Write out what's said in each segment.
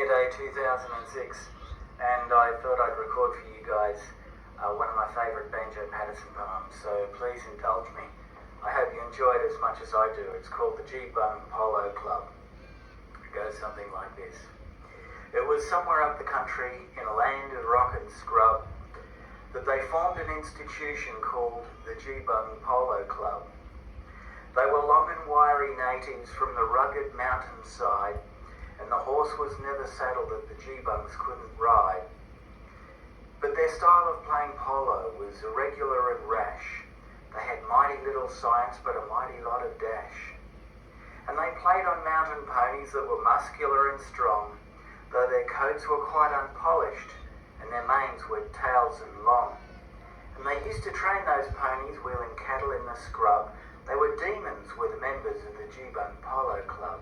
Australia Day 2006, and I thought I'd record for you guys one of my favourite Banjo Patterson poems, so please indulge me. I hope you enjoy it as much as I do. It's called the GEEBUNG POLO Club. It goes something like this. It was somewhere up the country in a land of rock and scrub that they formed an institution called the GEEBUNG POLO Club. They were long and wiry natives from the rugged mountainside, and the horse was never saddled that the GEEBUNGs couldn't ride. But their style of playing polo was irregular and rash. They had mighty little science but a mighty lot of dash. And they played on mountain ponies that were muscular and strong, though their coats were quite unpolished and their manes were tails and long. And they used to train those ponies wheeling cattle in the scrub. They were demons, were the members of the GEEBUNG POLO Club.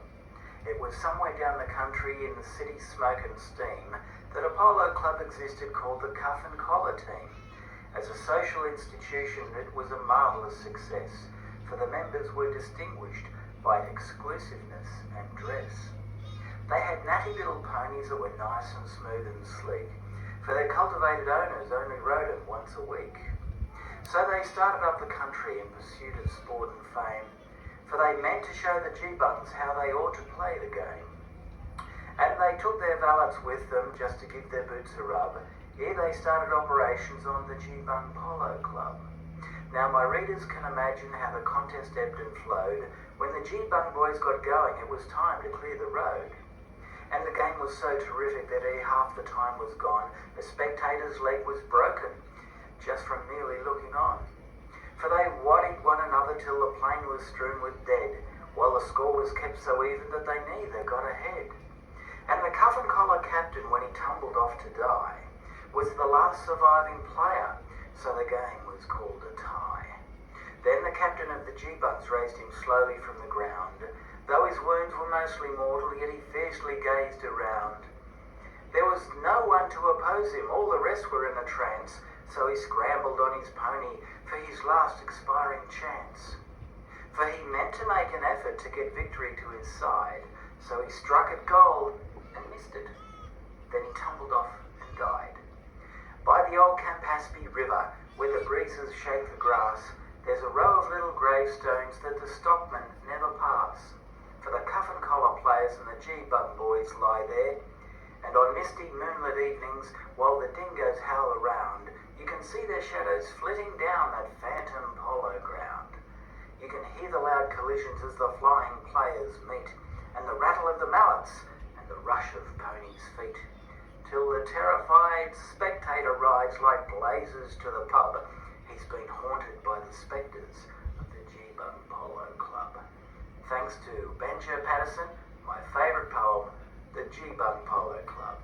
It was somewhere down the country in the city smoke and steam that a polo club existed called the Cuff and Collar Team. As a social institution, it was a marvellous success, for the members were distinguished by exclusiveness and dress. They had natty little ponies that were nice and smooth and sleek, for their cultivated owners only rode them once a week. So they started up the country in pursuit of sport and fame, for they meant to show the GEEBUNGs how they ought to play the game. And they took their valets with them just to give their boots a rub. Here they started operations on the GEEBUNG POLO Club. Now my readers can imagine how the contest ebbed and flowed. When the GEEBUNG boys got going, it was time to clear the road. And the game was so terrific that ere half the time was gone, the spectator's leg was broken, just from merely looking on. For they waddied one another till the plain was strewn with dead, while the score was kept so even that they neither got ahead. And the cuff and collar captain, when he tumbled off to die, was the last surviving player, so the game was called a tie. Then the captain of the GEEBUNGs raised him slowly from the ground. Though his wounds were mostly mortal, yet he fiercely gazed around. There was no one to oppose him, all the rest were in a trance, so he scrambled on his pony for his last expiring chance. For he meant to make an effort to get victory to his side, so he struck at goal and missed it. Then he tumbled off and died. By the old Campaspe River, where the breezes shake the grass, there's a row of little gravestones that the stockmen never pass. For the cuff and collar players and the GEEBUNG boys lie there, and on misty moonlit evenings, while the dingoes howl around, you can see their shadows flitting down that phantom polo ground. You can hear the loud collisions as the flying players meet, and the rattle of the mallets and the rush of ponies' feet, till the terrified spectator rides like blazes to the pub. He's been haunted by the spectres of the GEEBUNG POLO Club. Thanks to Banjo Patterson, my favourite poem, the GEEBUNG POLO Club.